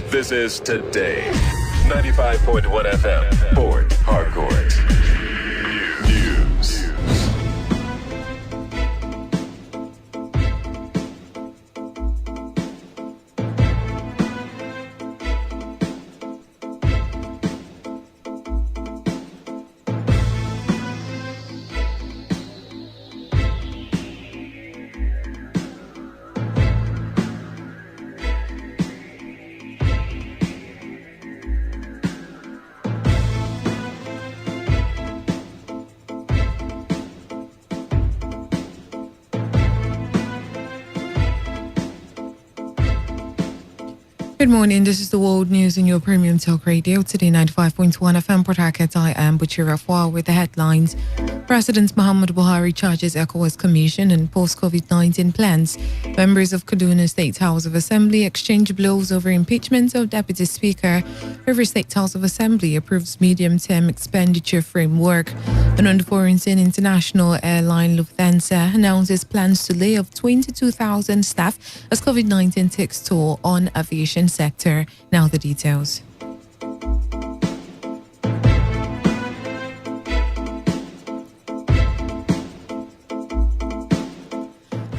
This is Today 95.1 FM, Port Harcourt. News. Good morning, this is the World News in your premium talk radio, Today 95.1 FM, Port Harcourt. I am Buchira Fwa with the headlines. President Muhammadu Buhari charges ECOWAS Commission and post-COVID-19 plans. Members of Kaduna State House of Assembly exchange blows over impeachment of Deputy Speaker. River State House of Assembly approves medium-term expenditure framework. And on the foreign scene, international airline Lufthansa announces plans to lay off 22,000 staff as COVID-19 takes toll on aviation sector. Now the details.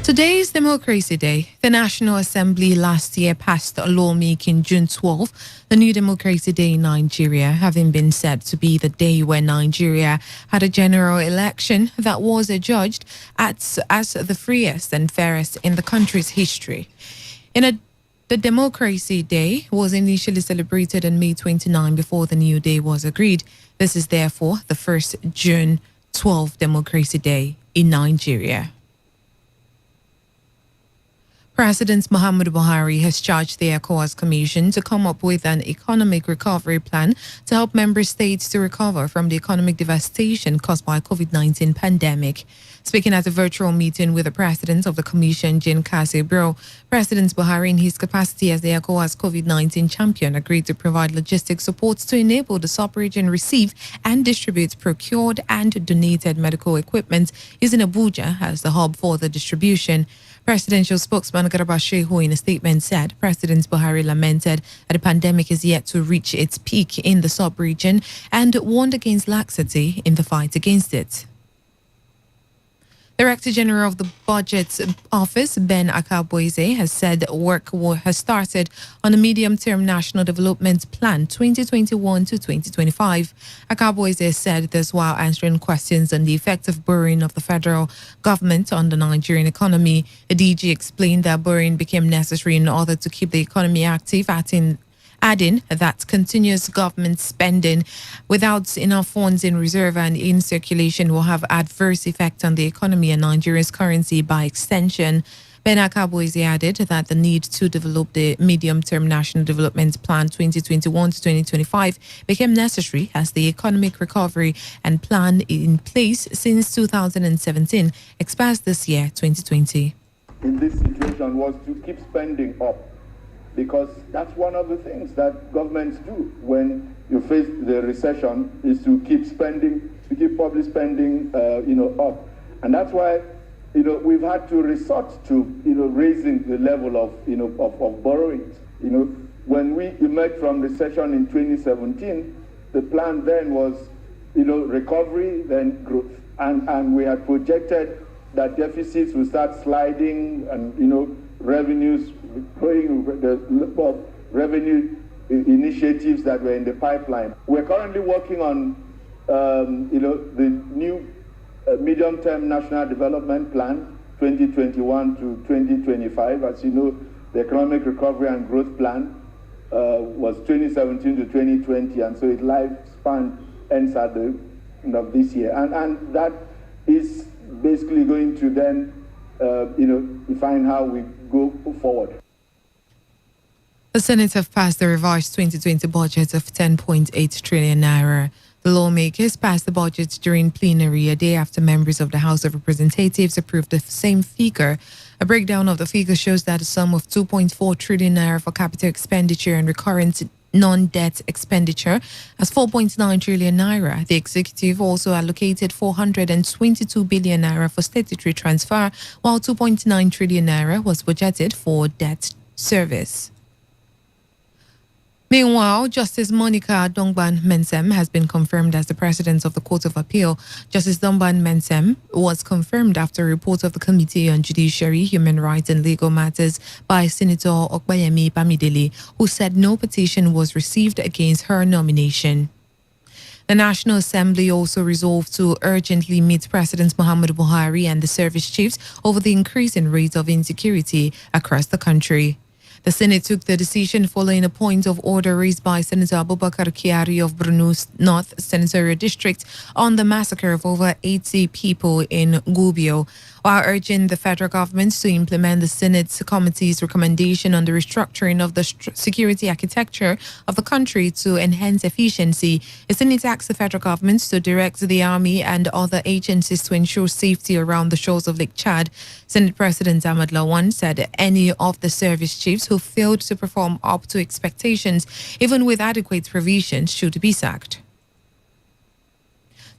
Today is Democracy Day. The National Assembly last year passed a law making June 12 the new Democracy Day in Nigeria, having been said to be the day when Nigeria had a general election that was adjudged as the freest and fairest in the country's history. The Democracy Day was initially celebrated on May 29 before the new day was agreed. This is therefore the first June 12 Democracy Day in Nigeria. President Muhammadu Buhari has charged the ECOWAS Commission to come up with an economic recovery plan to help member states to recover from the economic devastation caused by COVID-19 pandemic. Speaking at a virtual meeting with the president of the commission, Jean Casey-Bro, President Buhari, in his capacity as the ECOWAS COVID-19 champion, agreed to provide logistic support to enable the sub-region receive and distribute procured and donated medical equipment using Abuja as the hub for the distribution. Presidential spokesman Garba Shehu in a statement said President Buhari lamented that the pandemic is yet to reach its peak in the sub-region and warned against laxity in the fight against it. Director General of the Budget Office, Ben Akaboise, has said work has started on the Medium-Term National Development Plan 2021 to 2025. Akaboise said this while answering questions on the effect of borrowing of the federal government on the Nigerian economy. The DG explained that borrowing became necessary in order to keep the economy active, adding that continuous government spending without enough funds in reserve and in circulation will have adverse effect on the economy and Nigeria's currency by extension. Ben Akaboise added that the need to develop the Medium-Term National Development Plan 2021 to 2025 became necessary as the economic recovery and plan in place since 2017 expires this year, 2020. In this situation was to keep spending up, because that's one of the things that governments do when you face the recession, is to keep spending, to keep public spending, up. And that's why, we've had to resort to, raising the level of borrowings. When we emerged from recession in 2017, the plan then was, recovery, then growth. And we had projected that deficits will start sliding and, revenues growing, the revenue initiatives that were in the pipeline. We're currently working on, the new Medium-Term National Development Plan 2021 to 2025. As you know, the Economic Recovery and Growth Plan was 2017 to 2020, and so its lifespan ends at the end of this year. And that is basically going to then, define how we go forward. The Senate have passed the revised 2020 budget of 10.8 trillion naira. The lawmakers passed the budget during plenary a day after members of the House of Representatives approved the same figure. A breakdown of the figure shows that a sum of 2.4 trillion naira for capital expenditure and recurrent non-debt expenditure as 4.9 trillion naira. The executive also allocated 422 billion naira for statutory transfer, while 2.9 trillion naira was budgeted for debt service. Meanwhile, Justice Monica Dongban Mensem has been confirmed as the president of the Court of Appeal. Justice Dongban Mensem was confirmed after a report of the Committee on Judiciary, Human Rights and Legal Matters by Senator Okbayemi Bamidele, who said no petition was received against her nomination. The National Assembly also resolved to urgently meet President Muhammadu Buhari and the service chiefs over the increase in rates of insecurity across the country. The Senate took the decision following a point of order raised by Senator Abubakar Kyari of Borno's North Senatorial District on the massacre of over 80 people in Gubbio, while urging the federal government to implement the Senate committee's recommendation on the restructuring of the security architecture of the country to enhance efficiency. The Senate asked the federal government to direct the army and other agencies to ensure safety around the shores of Lake Chad. Senate President Ahmad Lawan said any of the service chiefs who failed to perform up to expectations, even with adequate provisions, should be sacked.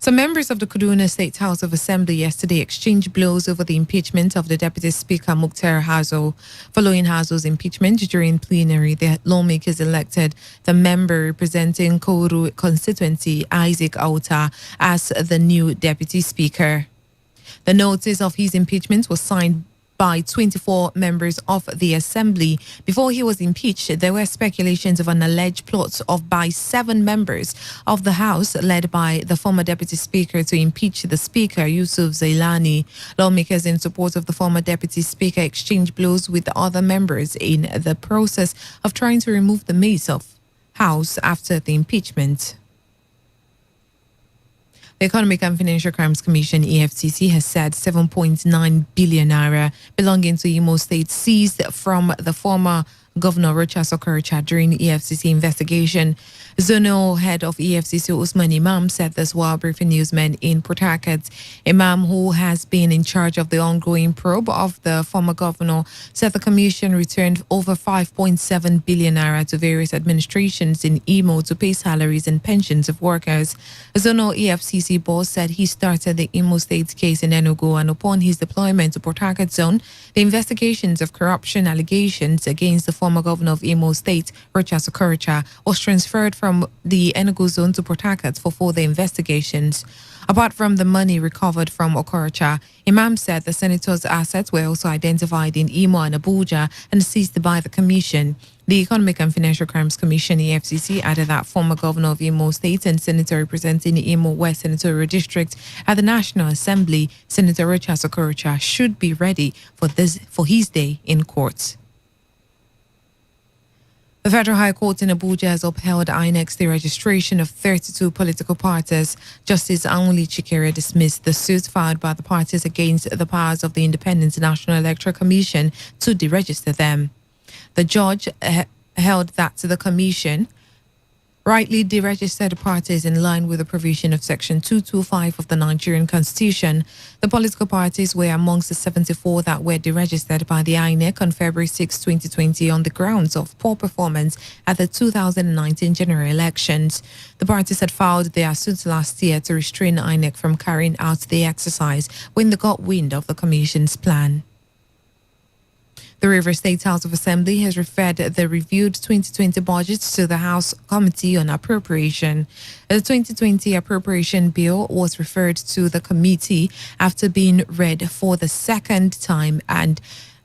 Some members of the Kaduna State House of Assembly yesterday exchanged blows over the impeachment of the Deputy Speaker Mukhtar Hazo. Following Hazo's impeachment during plenary, the lawmakers elected the member representing Kouru constituency, Isaac Auta, as the new Deputy Speaker. The notice of his impeachment was signed by 24 members of the Assembly. Before he was impeached, there were speculations of an alleged plot by 7 members of the House, led by the former Deputy Speaker, to impeach the Speaker, Yusuf Zailani. Lawmakers in support of the former Deputy Speaker exchanged blows with the other members in the process of trying to remove the mace of House after the impeachment. The Economic and Financial Crimes Commission, EFCC, has said 7.9 billion naira belonging to Imo State seized from the former Governor Rochas Okorocha during the EFCC investigation. Zonal head of EFCC Usman Imam said this while briefing newsmen in Port Harcourt. Imam, who has been in charge of the ongoing probe of the former governor, said the commission returned over 5.7 billion naira to various administrations in Imo to pay salaries and pensions of workers. Zonal EFCC boss said he started the Imo State case in Enugu, and upon his deployment to Port Harcourt zone, the investigations of corruption allegations against the former governor of Imo State, Rochas Okorocha, was transferred from the Enugu zone to Port Harcourt for further investigations. Apart from the money recovered from Okorocha, Imam said the senator's assets were also identified in Imo and Abuja and seized by the commission. The Economic and Financial Crimes Commission, EFCC, added that former governor of Imo State and senator representing Imo West Senatorial District at the National Assembly, Senator Rochas Okorocha, should be ready for his day in court. The Federal High Court in Abuja has upheld INEC's deregistration of 32 political parties. Justice Anwuli Chikere dismissed the suit filed by the parties against the powers of the Independent National Electoral Commission to deregister them. The judge held that the commission rightly deregistered parties in line with the provision of Section 225 of the Nigerian Constitution. The political parties were amongst the 74 that were deregistered by the INEC on February 6, 2020 on the grounds of poor performance at the 2019 general elections. The parties had filed their suits last year to restrain INEC from carrying out the exercise when they got wind of the Commission's plan. The Rivers State House of Assembly has referred the reviewed 2020 budget to the House Committee on Appropriation. The 2020 appropriation bill was referred to the committee after being read for the second time and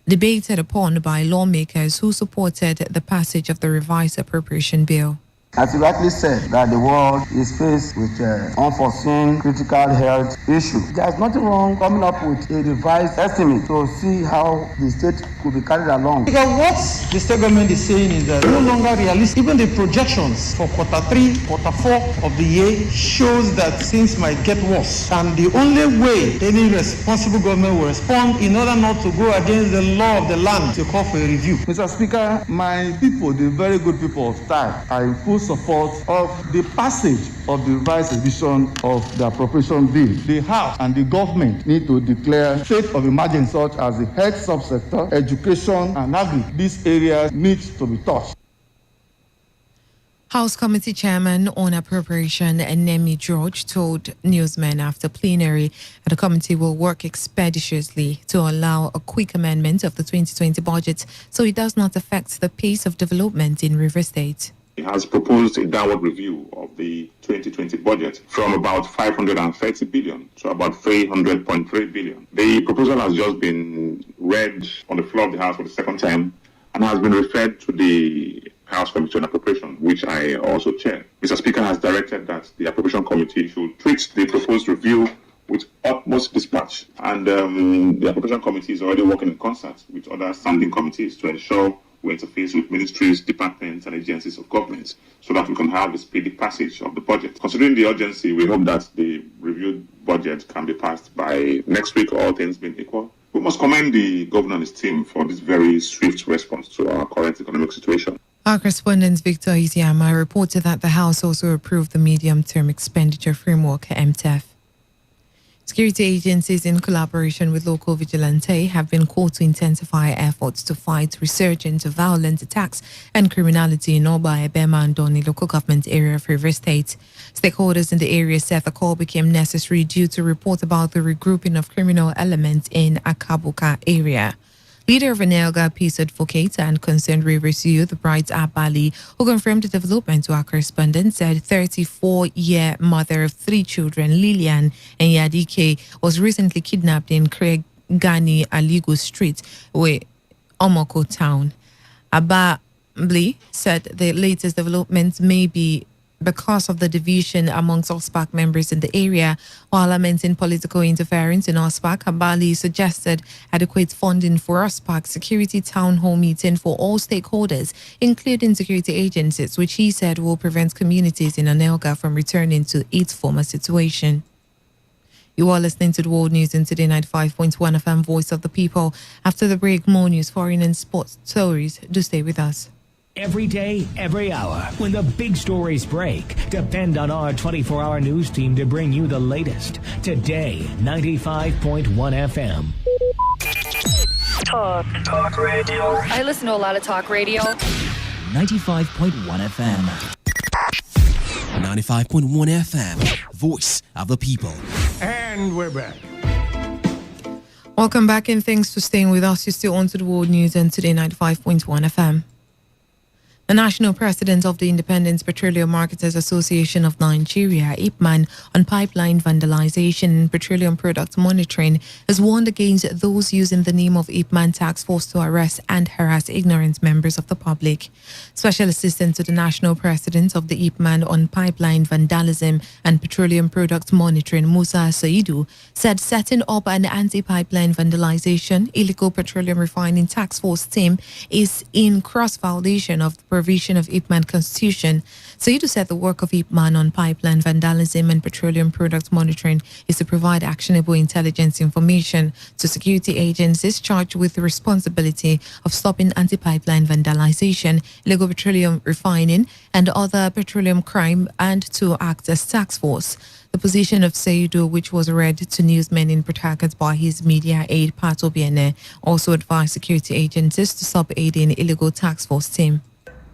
debated upon by lawmakers who supported the passage of the revised appropriation bill. As you rightly said, that the world is faced with unforeseen critical health issues. There's nothing wrong coming up with a revised estimate to see how the state could be carried along. Because what the state government is saying is that no longer realistic. Even the projections for quarter 3, quarter 4 of the year shows that things might get worse. And the only way any responsible government will respond in order not to go against the law of the land to call for a review. Mr. Speaker, my people, the very good people of TAG, are in full support of the passage of the revised edition of the appropriation bill. The House and the government need to declare state of emergency such as the health subsector, education and agri. These areas need to be touched. House Committee Chairman on Appropriation Nemi George told newsmen after plenary that the committee will work expeditiously to allow a quick amendment of the 2020 budget so it does not affect the pace of development in Rivers State. has proposed a downward review of the 2020 budget from about 530 billion to about 300.3 billion. The proposal has just been read on the floor of the House for the second time and has been referred to the House Committee on Appropriation, which I also chair. Mr. Speaker has directed that the Appropriation Committee should treat the proposed review with utmost dispatch. And the Appropriation Committee is already working in concert with other standing committees to ensure we interface with ministries, departments, and agencies of government so that we can have a speedy passage of the budget. Considering the urgency, we hope that the reviewed budget can be passed by next week, all things being equal. We must commend the governor and his team for this very swift response to our current economic situation. Our correspondent Victor Isiama reported that the House also approved the medium-term expenditure framework, MTEF. Security agencies in collaboration with local vigilante have been called to intensify efforts to fight resurgence of violent attacks and criminality in Oba, Ebema and Doni local government area of Rivers State. Stakeholders in the area said the call became necessary due to report about the regrouping of criminal elements in Akabuka area. Leader of Anelga Peace Advocate and Concerned Rivers Youth, Bright Abali, who confirmed the development to our correspondent, said 34-year mother of 3 children, Lilian and Yadike, was recently kidnapped in Craig Gani Aligu Street, Omoko town. Abali said the latest developments may be because of the division amongst OSPAC members in the area. While lamenting political interference in OSPAC, Abali suggested adequate funding for OSPAC security town hall meeting for all stakeholders, including security agencies, which he said will prevent communities in Anelga from returning to its former situation. You are listening to the World News in Today 95.1 FM, Voice of the People. After the break, more news, foreign and sports stories. Do stay with us. Every day, every hour, when the big stories break, depend on our 24-hour news team to bring you the latest. Today, 95.1 FM. Talk radio. I listen to a lot of talk radio. 95.1 FM. 95.1 FM, Voice of the People. And we're back. Welcome back and thanks for staying with us. You're still on to the World News and Today 95.1 FM. The National President of the Independent Petroleum Marketers Association of Nigeria, IPMAN, on pipeline vandalization and petroleum product monitoring, has warned against those using the name of IPMAN task force to arrest and harass ignorant members of the public. Special Assistant to the National President of the IPMAN on pipeline vandalism and petroleum product monitoring, Musa Saidu, said setting up an anti-pipeline vandalization illegal petroleum refining task force team is in cross-violation of the provision of IPMAN Constitution. Saidu said the work of IPMAN on pipeline vandalism and petroleum product monitoring is to provide actionable intelligence information to security agencies charged with the responsibility of stopping anti-pipeline vandalization, illegal petroleum refining, and other petroleum crime, and to act as task force. The position of Saidu, which was read to newsmen in Port Harcourt by his media aide Pato Biene, also advised security agencies to stop aiding illegal task force team.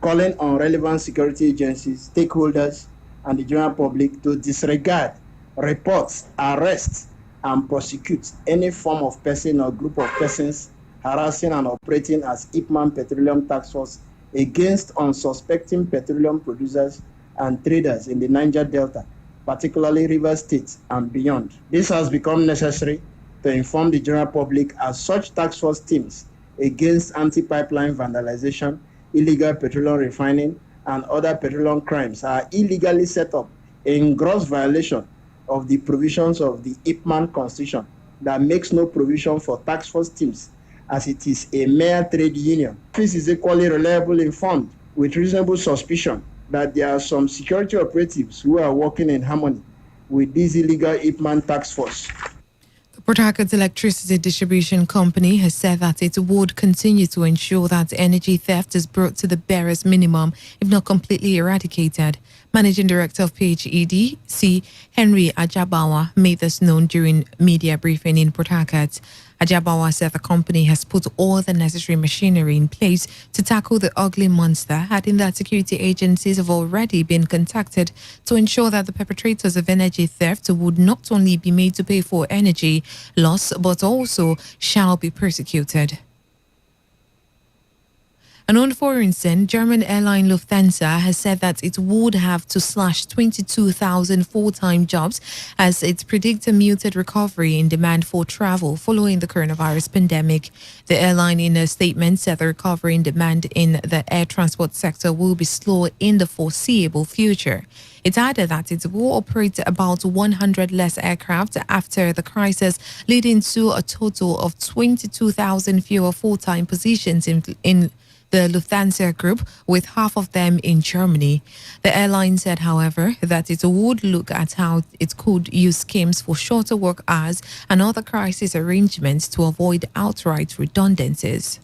Calling on relevant security agencies, stakeholders, and the general public to disregard, report, arrest, and prosecute any form of person or group of persons harassing and operating as IPMAN Petroleum Task Force against unsuspecting petroleum producers and traders in the Niger Delta, particularly Rivers State and beyond. This has become necessary to inform the general public as such task force teams against anti-pipeline vandalization, illegal petroleum refining, and other petroleum crimes are illegally set up in gross violation of the provisions of the IPMAN Constitution that makes no provision for task force teams, as it is a mere trade union. This is equally reliable informed with reasonable suspicion that there are some security operatives who are working in harmony with this illegal IPMAN task force. Port Harcourt Electricity Distribution Company has said that it would continue to ensure that energy theft is brought to the barest minimum, if not completely eradicated. Managing Director of PHED, C. Henry Ajabawa, made this known during media briefing in Port Harcourt. Ajabawa said the company has put all the necessary machinery in place to tackle the ugly monster, adding that security agencies have already been contacted to ensure that the perpetrators of energy theft would not only be made to pay for energy loss, but also shall be persecuted. And on foreign scene, German airline Lufthansa has said that it would have to slash 22,000 full-time jobs as it predicts a muted recovery in demand for travel following the coronavirus pandemic. The airline in a statement said the recovery in demand in the air transport sector will be slow in the foreseeable future. It added that it will operate about 100 less aircraft after the crisis, leading to a total of 22,000 fewer full-time positions in the Lufthansa Group, with half of them in Germany. The airline said, however, that it would look at how it could use schemes for shorter work hours and other crisis arrangements to avoid outright redundancies.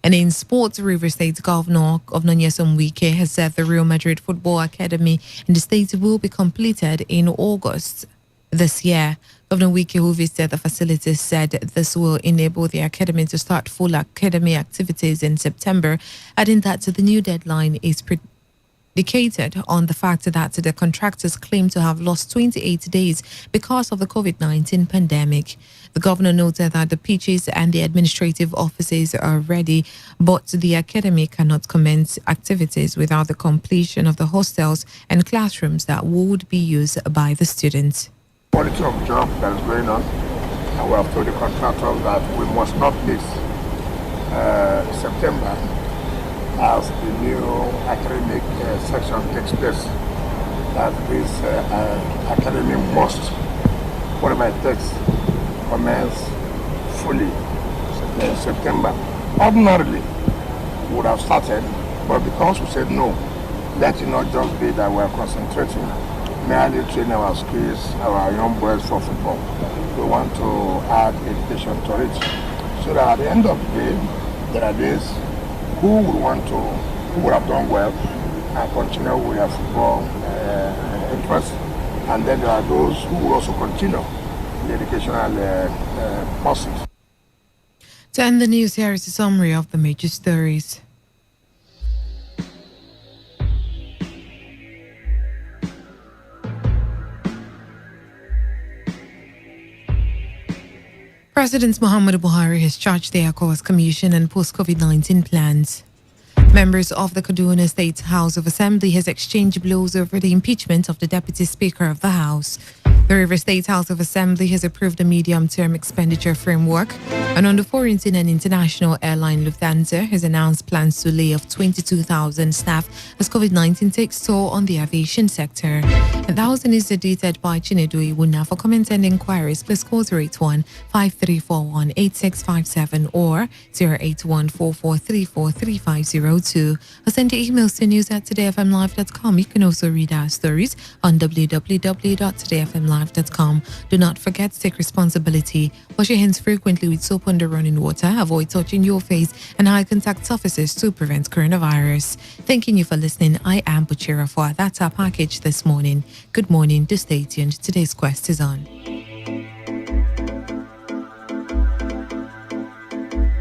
And in sports, River State Governor Nyesom Wike has said the Real Madrid Football Academy in the state will be completed in August this year. Governor Wike, who visited the facilities, said this will enable the academy to start full academy activities in September, adding that the new deadline is predicated on the fact that the contractors claim to have lost 28 days because of the COVID-19 pandemic. The governor noted that the pitches and the administrative offices are ready, but the academy cannot commence activities without the completion of the hostels and classrooms that would be used by the students. Quality of job that is going on, and we have told the contractors that we must not miss September as the new academic section takes place. That this academy must, whatever it takes, commence fully in September. Ordinarily, we would have started, but because we said no, let it not just be that we are concentrating merely training our skills, our young boys for football. We want to add education to it, so that at the end of the day, there are days who would have done well and continue with their football interest, and then there are those who will also continue the educational process. To end the news, here is a summary of the major stories. President Muhammadu Buhari has charged the ECOWAS Commission and post-COVID-19 plans. Members of the Kaduna State House of Assembly has exchanged blows over the impeachment of the Deputy Speaker of the House. The River State House of Assembly has approved a medium-term expenditure framework, and on the foreign and international airline Lufthansa has announced plans to lay off 22,000 staff as COVID-19 takes toll on the aviation sector. And that was the news edited by Chinedu Iwuna. For comments and inquiries, please call 081-5341-8657 or 081-4434-3502. Or send your emails to news@todayfmlive.com. You can also read our stories on www.todayfmlive.com. Do not forget to take responsibility. Wash your hands frequently with soap and running water. Avoid touching your face and eye contact surfaces to prevent coronavirus. Thanking you for listening. I am Buchira for That's our package this morning. Good morning. Do stay tuned. Today's quest is on.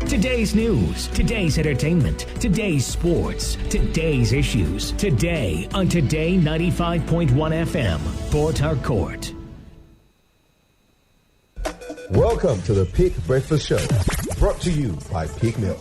Today's news, today's entertainment, today's sports, today's issues. Today on Today 95.1 FM, Port Harcourt. Welcome to the Peak Breakfast Show, brought to you by Peak Milk.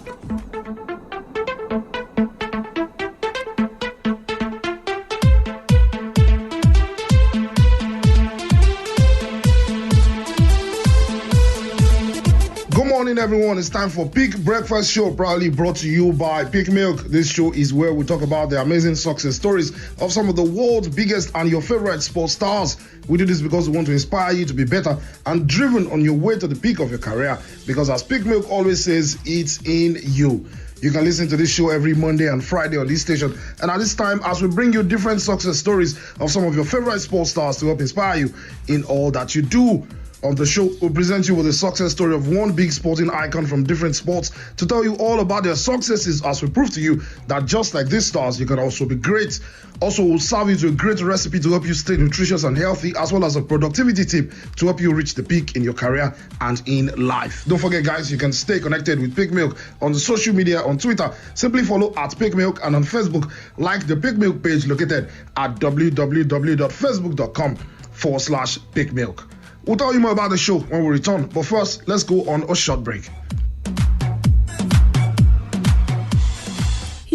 Good morning, everyone. It's time for Peak Breakfast Show, proudly brought to you by Peak Milk. This show is where we talk about the amazing success stories of some of the world's biggest and your favorite sports stars. We do this because we want to inspire you to be better and driven on your way to the peak of your career. Because as Peak Milk always says, it's in you. You can listen to this show every Monday and Friday on this station. And at this time, as we bring you different success stories of some of your favorite sports stars to help inspire you in all that you do. On the show, we'll present you with a success story of one big sporting icon from different sports to tell you all about their successes as we prove to you that just like these stars, you can also be great. Also, we'll serve you to a great recipe to help you stay nutritious and healthy, as well as a productivity tip to help you reach the peak in your career and in life. Don't forget, guys, you can stay connected with Peak Milk on the social media. On Twitter, simply follow @Peak Milk, and on Facebook, like the Peak Milk page located at www.facebook.com/Peak Milk. We'll tell you more about the show when we return, but first, let's go on a short break.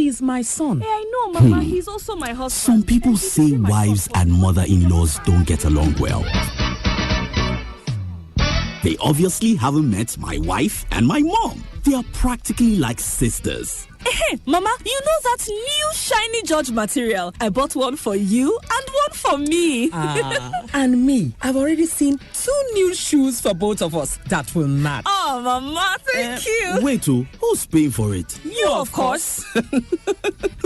he's my son. Hey, I know, Mama. He's also my husband. Some people say wives and mother-in-laws don't get along well. They obviously haven't met my wife and my mom. They are practically like sisters. Hey, Mama, you know that new shiny George material? I bought one for you and one for me. And me, I've already seen 2 new shoes for both of us that will match. Oh, Mama, thank you. Wait, who's paying for it? You, of course.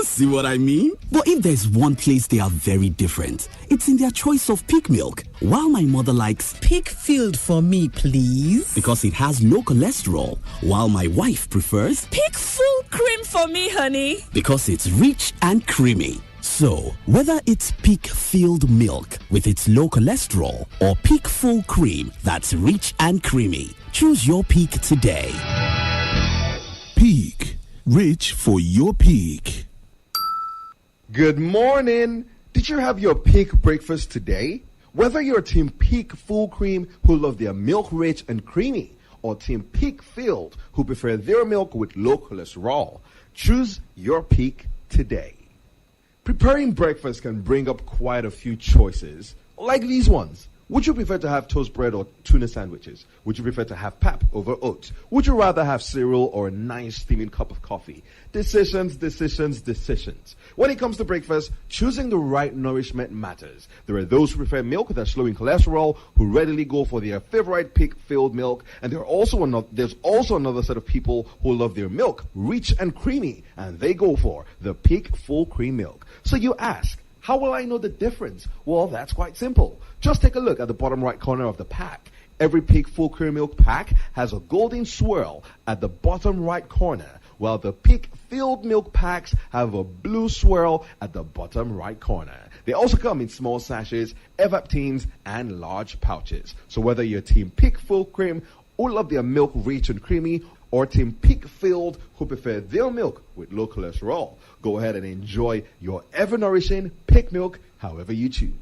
See what I mean? But if there's one place they are very different, it's in their choice of peak milk. While my mother likes Peak Filled for me, please. because it has low cholesterol, while my wife prefers Pick full cream for me, honey. because it's rich and creamy. So, whether it's Peak Filled milk with its low cholesterol or Peak Full cream that's rich and creamy, choose your Peak today. Peak. Rich for your peak. Good morning. Did you have your peak breakfast today? Whether you're Team Peak Full Cream, who love their milk rich and creamy, or Team Peak Filled, who prefer their milk with low cholesterol, choose your peak today. Preparing breakfast can bring up quite a few choices, like these ones. Would you prefer to have toast bread or tuna sandwiches? Would you prefer to have pap over oats? Would you rather have cereal or a nice steaming cup of coffee? Decisions, decisions, decisions. When it comes to breakfast, choosing the right nourishment matters. There are those who prefer milk that's low in cholesterol, who readily go for their favorite Peak-filled milk, and there's also another set of people who love their milk rich and creamy, and they go for the Peak Full Cream milk. So you ask, how will I know the difference? Well, that's quite simple. Just take a look at the bottom right corner of the pack. Every Peak Full Cream milk pack has a golden swirl at the bottom right corner, while the Peak Filled milk packs have a blue swirl at the bottom right corner. They also come in small sachets, evap tins, and large pouches. So whether you're Team Peak Full Cream, who love their milk rich and creamy, or Team Peak Filled, who prefer their milk with low cholesterol, go ahead and enjoy your ever-nourishing Peak milk however you choose.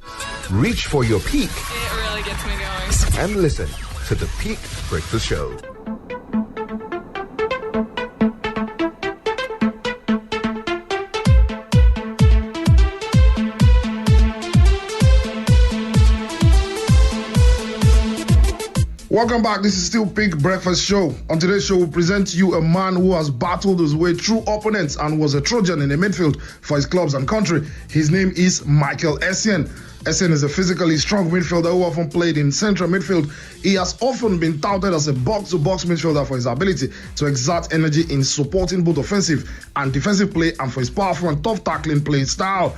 Reach for your peak It really gets me going. and listen to the Peak Breakfast Show. Welcome back. This is still Peak Breakfast Show. On today's show, we present to you a man who has battled his way through opponents and was a Trojan in the midfield for his clubs and country. His name is Michael Essien. Essien is a physically strong midfielder who often played in central midfield. He has often been touted as a box-to-box midfielder for his ability to exert energy in supporting both offensive and defensive play, and for his powerful and tough tackling play style.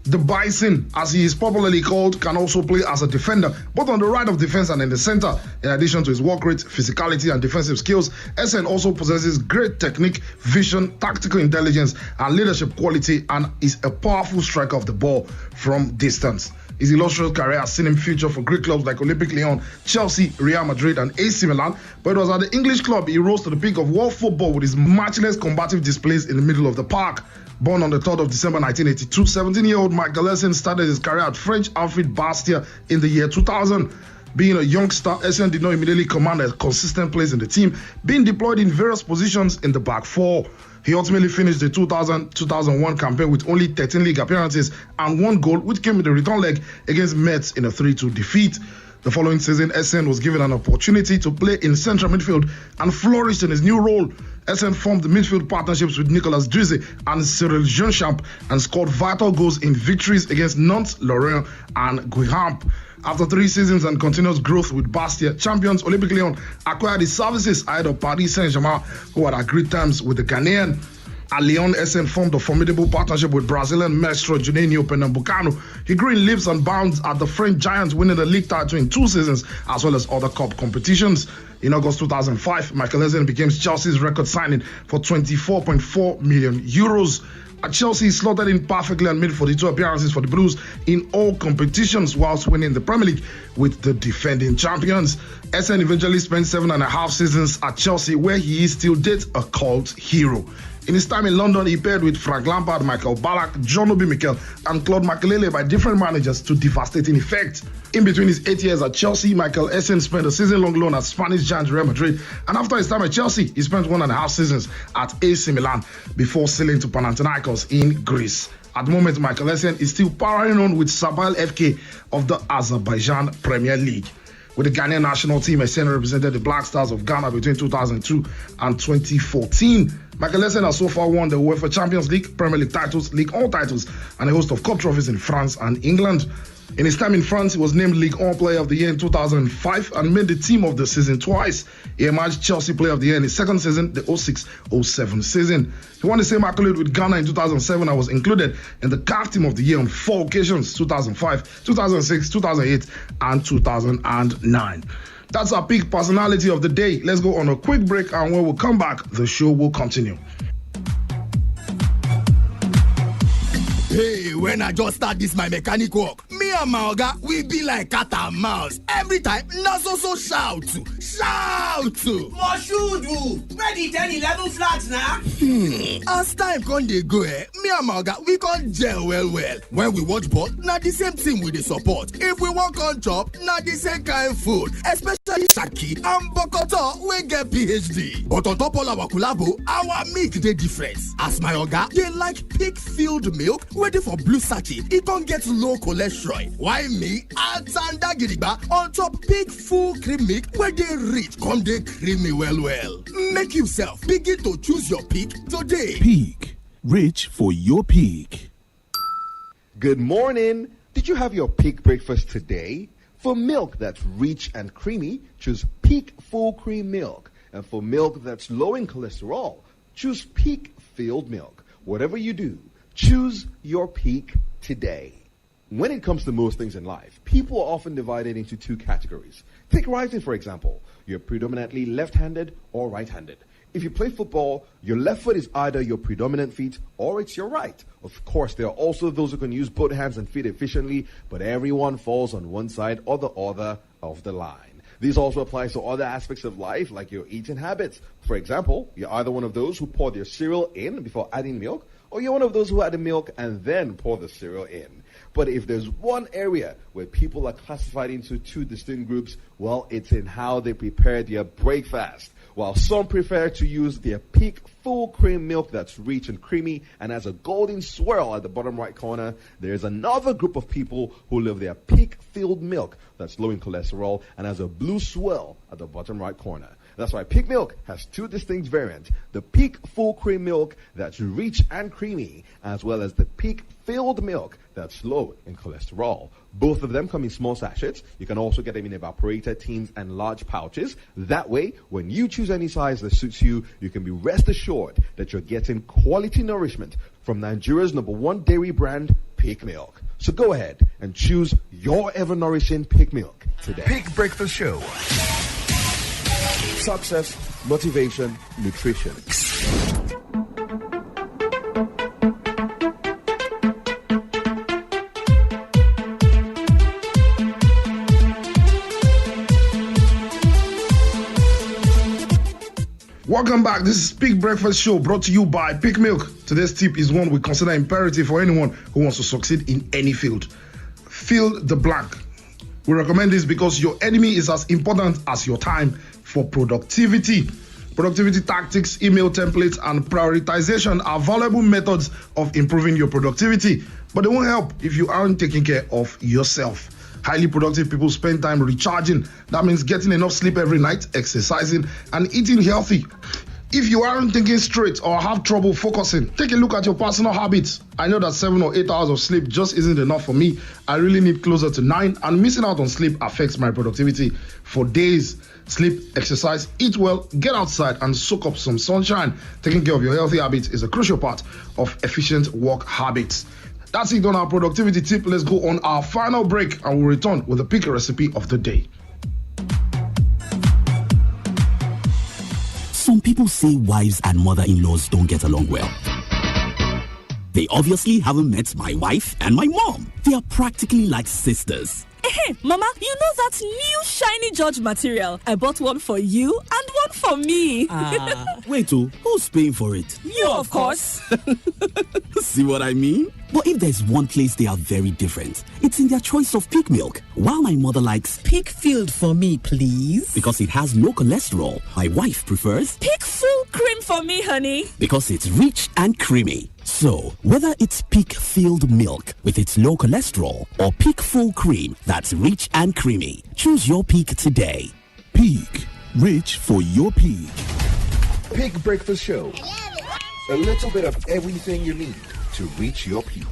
The Bison, as he is popularly called, can also play as a defender, both on the right of defense and in the center. In addition to his work rate, physicality, and defensive skills, Essien also possesses great technique, vision, tactical intelligence, and leadership quality, and is a powerful striker of the ball from distance. His illustrious career has seen him feature for Greek clubs like Olympic Lyon, Chelsea, Real Madrid, and AC Milan, but it was at the English club he rose to the peak of world football with his matchless combative displays in the middle of the park. Born on the 3rd of December 1982, 17-year-old Michael Essien started his career at French outfit Bastia in the year 2000. Being a youngster, Essien did not immediately command a consistent place in the team, being deployed in various positions in the back four. He ultimately finished the 2000-2001 campaign with only 13 league appearances and 1 goal, which came in the return leg against Metz in a 3-2 defeat. The following season, Essien was given an opportunity to play in central midfield and flourished in his new role. Essien formed midfield partnerships with Nicolas Drizzy and Cyril Jeanchamp and scored vital goals in victories against Nantes, Lorient, and Guingamp. After 3 seasons and continuous growth with Bastia, champions Olympic Lyon acquired his services ahead of Paris Saint-Germain, who had agreed terms with the Ghanaian. At Lyon, Essien formed a formidable partnership with Brazilian maestro Juninho Pernambucano. He grew in leaps and bounds at the French Giants, winning the league title in 2 seasons, as well as other cup competitions. In August 2005, Michael Essien became Chelsea's record signing for 24.4 million euros. At Chelsea, he slotted in perfectly and made 42 appearances for the Blues in all competitions, whilst winning the Premier League with the defending champions. Essien eventually spent 7.5 seasons at Chelsea, where he is still date a cult hero. In his time in London, he paired with Frank Lampard, Michael Ballack, John Obi Mikel, and Claude Makelele by different managers to devastating effect. In between his 8 years at Chelsea, Michael Essien spent a season-long loan at Spanish giant Real Madrid, and after his time at Chelsea, he spent 1.5 seasons at AC Milan before sailing to Panathinaikos in Greece. At the moment, Michael Essien is still powering on with Sabah FK of the Azerbaijan Premier League. With the Ghanaian national team, Essien represented the Black Stars of Ghana between 2002 and 2014. Michael Essien has so far won the UEFA Champions League, Premier League titles, Ligue 1 titles, and a host of cup trophies in France and England. In his time in France, he was named Ligue 1 Player of the Year in 2005 and made the team of the season twice. He emerged Chelsea Player of the Year in his second season, the 06-07 season. He won the same accolade with Ghana in 2007 and was included in the CAF Team of the Year on 4 occasions, 2005, 2006, 2008, and 2009. That's our peak personality of the day. Let's go on a quick break, and when we come back, the show will continue. Hey, when I just start this my mechanic work, me and my oga, we be like cat and mouse. Every time, not so shout. Moshudu, where the 10-11 flats now? As time con dey go, me and my oga, we con gel well. When we watch ball, na the same team we dey support. If we want on chop, na the same kind food. Especially Shaki and Bokoto, we get PhD. But on top all our collabo, our milk dey different. As my oga, they like pig-filled milk, ready for blue sachet. It can get low cholesterol. Why me? Atanda Gidigba on top pig full cream milk where they rich, come they creamy well. Make yourself begin to choose your pig today. Peak. Rich for your peak. Good morning. Did you have your peak breakfast today? For milk that's rich and creamy, choose Peak Full Cream Milk. And for milk that's low in cholesterol, choose Peak Filled Milk. Whatever you do, choose your peak today. When it comes to most things in life, people are often divided into two categories. Take writing, for example. You're predominantly left-handed or right-handed. If you play football, your left foot is either your predominant feet or it's your right. Of course, there are also those who can use both hands and feet efficiently, but everyone falls on one side or the other of the line. This also applies to other aspects of life, like your eating habits. For example, you're either one of those who pour their cereal in before adding milk, or you're one of those who add the milk and then pour the cereal in. But if there's one area where people are classified into two distinct groups, well, it's in how they prepare their breakfast. While some prefer to use their Peak Full Cream Milk that's rich and creamy and has a golden swirl at the bottom right corner, there's another group of people who love their Peak Filled Milk that's low in cholesterol and has a blue swirl at the bottom right corner. That's why Peak Milk has two distinct variants, the Peak Full Cream Milk that's rich and creamy, as well as the Peak Filled Milk that's low in cholesterol. Both of them come in small sachets. You can also get them in evaporated tins and large pouches. That way, when you choose any size that suits you, you can be rest assured that you're getting quality nourishment from Nigeria's #1 dairy brand, Peak Milk. So go ahead and choose your ever-nourishing Peak Milk today. Peak Breakfast Show. Success, motivation, nutrition. Welcome back. This is Peak Breakfast Show brought to you by Peak Milk. Today's tip is one we consider imperative for anyone who wants to succeed in any field. Fill the blank. We recommend this because your enemy is as important as your time for productivity. Productivity tactics, email templates, and prioritization are valuable methods of improving your productivity, but they won't help if you aren't taking care of yourself. Highly productive people spend time recharging. That means getting enough sleep every night, exercising, and eating healthy. If you aren't thinking straight or have trouble focusing, take a look at your personal habits. I know that 7 or 8 hours of sleep just isn't enough for me. I really need closer to 9, and missing out on sleep affects my productivity for days. Sleep, exercise, eat well, get outside, and soak up some sunshine. Taking care of your healthy habits is a crucial part of efficient work habits. That's it on our productivity tip. Let's go on our final break, and we'll return with the pick recipe of the day. Some people say wives and mother-in-laws don't get along well. They obviously haven't met my wife and my mom. They are practically like sisters. Hey, Mama, you know that new shiny George material? I bought one for you and one for me. Wait, who's paying for it? You, of course. See what I mean? But if there's one place they are very different, it's in their choice of pig milk. While my mother likes Pig filled for me, please. because it has low cholesterol, my wife prefers Pig full cream for me, honey. because it's rich and creamy. So, whether it's pig filled milk with its low cholesterol or pig full cream that's rich and creamy, choose your pig today. Peak. Rich for your peak. Pig Breakfast Show. A little bit of everything you need to reach your peak.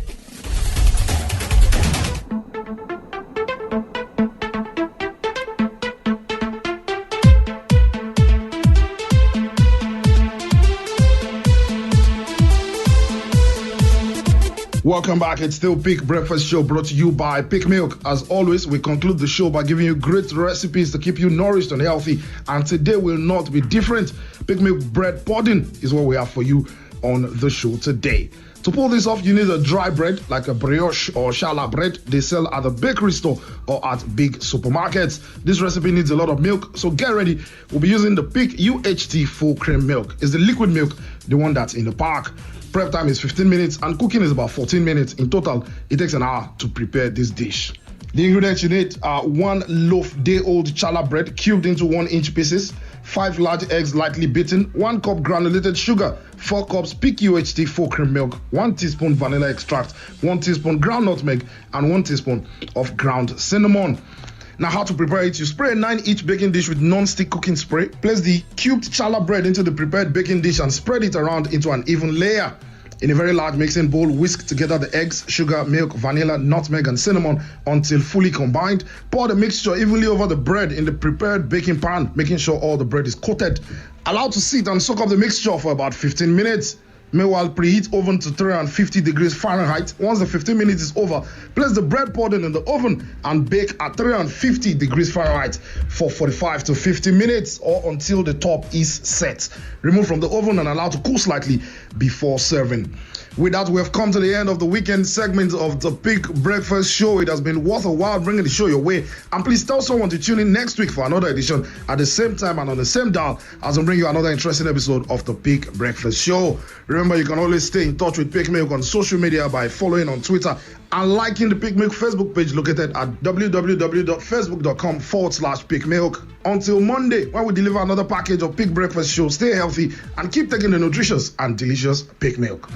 Welcome back. It's still Peak Breakfast Show brought to you by Peak Milk. As always, we conclude the show by giving you great recipes to keep you nourished and healthy. And today will not be different. Peak Milk bread pudding is what we have for you on the show today. To pull this off, you need a dry bread like a brioche or challah bread. They sell at the bakery store or at big supermarkets. This recipe needs a lot of milk, so get ready. We'll be using the Peak UHT full cream milk. It's the liquid milk, the one that's in the pack. Prep time is 15 minutes and cooking is about 14 minutes. In total, it takes an hour to prepare this dish. The ingredients you need are 1 loaf day-old challah bread cubed into 1-inch pieces, 5 large eggs lightly beaten, 1 cup granulated sugar, 4 cups Peak UHT full cream milk, 1 teaspoon vanilla extract, 1 teaspoon ground nutmeg, and 1 teaspoon of ground cinnamon. Now, how to prepare it? You spray a 9-inch baking dish with non-stick cooking spray. Place the cubed challah bread into the prepared baking dish and spread it around into an even layer. In a very large mixing bowl, whisk together the eggs, sugar, milk, vanilla, nutmeg, and cinnamon until fully combined. Pour the mixture evenly over the bread in the prepared baking pan, making sure all the bread is coated. Allow to sit and soak up the mixture for about 15 minutes. Meanwhile, preheat oven to 350 degrees Fahrenheit. Once the 15 minutes is over, place the bread pudding in the oven and bake at 350 degrees Fahrenheit for 45 to 50 minutes or until the top is set. Remove from the oven and allow to cool slightly before serving. With that, we have come to the end of the weekend segment of the Peak Breakfast Show. It has been worth a while bringing the show your way. And please tell someone to tune in next week for another edition at the same time and on the same dial as we bring you another interesting episode of the Peak Breakfast Show. Remember, you can always stay in touch with Peak Milk on social media by following on Twitter and liking the Peak Milk Facebook page located at www.facebook.com/Peak Milk. Until Monday, when we deliver another package of Peak Breakfast Show, stay healthy and keep taking the nutritious and delicious Peak Milk.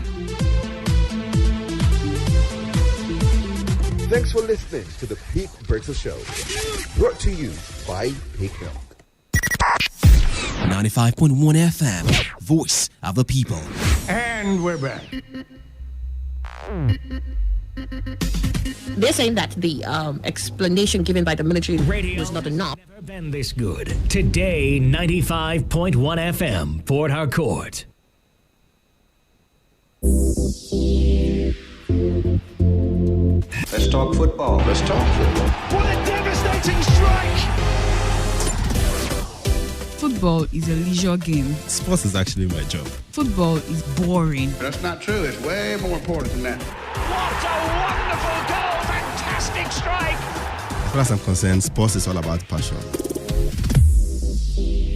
Thanks for listening to the Peak Breakfast Show. Brought to you by Peak Milk. 95.1 FM, voice of the people. And we're back. They're saying that the explanation given by the military was not enough. Never been this good. Today, 95.1 FM, Port Harcourt. Let's talk football. Let's talk football. What a devastating strike! Football is a leisure game. Sports is actually my job. Football is boring. That's not true. It's way more important than that. What a wonderful goal! Fantastic strike! As far as I'm concerned, sports is all about passion.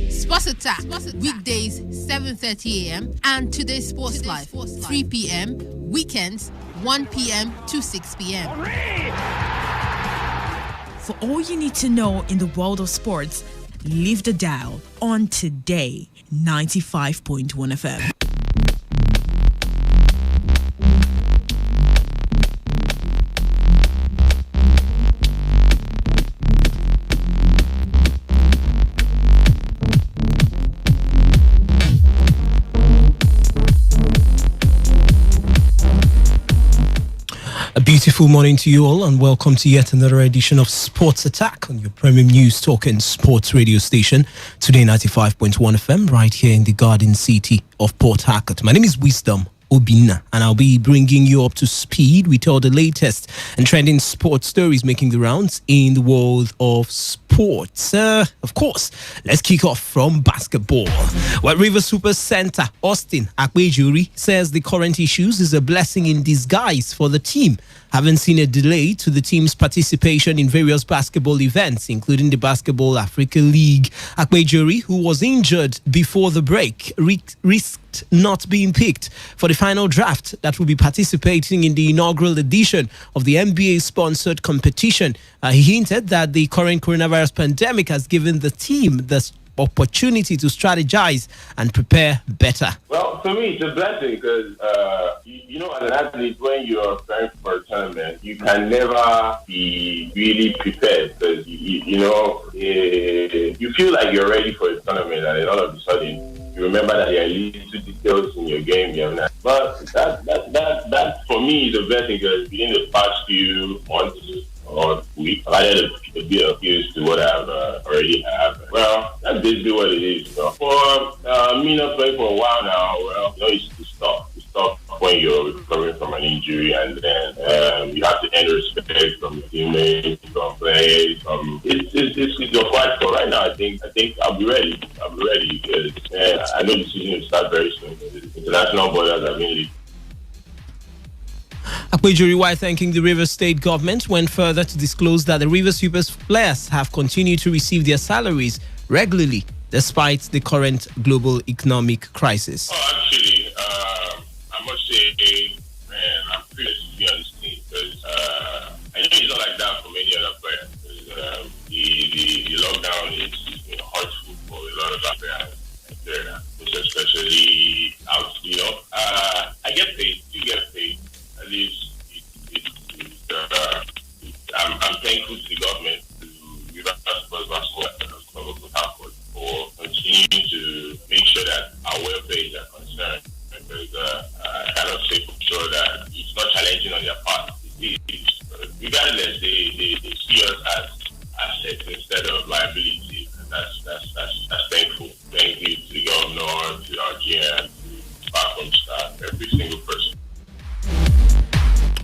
Sports Attack, weekdays 7:30 a.m. and today's Sports Live 3 p.m. Weekends 1 p.m. to 6 p.m. For all you need to know in the world of sports, leave the dial on Today 95.1 FM. A beautiful morning to you all and welcome to yet another edition of Sports Attack on your premium news talk and sports radio station, Today 95.1 FM, right here in the Garden City of Port Harcourt. My name is Wisdom Obina and I'll be bringing you up to speed with all the latest and trending sports stories making the rounds in the world of sport. sports. Of course, let's kick off from basketball. Well, River Super Center Austin Akpejuri says the current issues is a blessing in disguise for the team, having seen a delay to the team's participation in various basketball events, including the Basketball Africa League. Akpejuri, who was injured before the break, risked not being picked for the final draft that will be participating in the inaugural edition of the NBA-sponsored competition. He hinted that the current coronavirus pandemic has given the team the opportunity to strategize and prepare better. Well, for me, it's a blessing because, as an athlete, when you're preparing for a tournament, you can never be really prepared because, you feel like you're ready for a tournament and then all of a sudden you remember that there are little details in your game. But that for me is a blessing because within the past few months or weeks, I've added a bit of use to what I've already have. Well, that's basically what it is. For me not playing for a while now, it's tough. It's tough when you're recovering from an injury and then you have to earn respect from your teammates, from players. It's your fight. So right now, I think I'll be ready. Because I know the season will start very soon. The international borders have been leaked. Akpejuri, while thanking the Rivers State government, went further to disclose that the Rivers Supers players have continued to receive their salaries regularly despite the current global economic crisis. Actually, I must say, I'm privileged to be on this team because I know it's not like that for many other players. The lockdown is hurtful for a lot of our players, especially out. I get paid. You get paid. At least I'm thankful to the government, to River Sports Basketball for continuing to make sure that our welfare is concerned. Because I cannot say for sure that it's not challenging on their part. Regardless, they see us as assets instead of liability. And that's thankful. Thank you to the governor, to our GM, to backroom staff, every single person.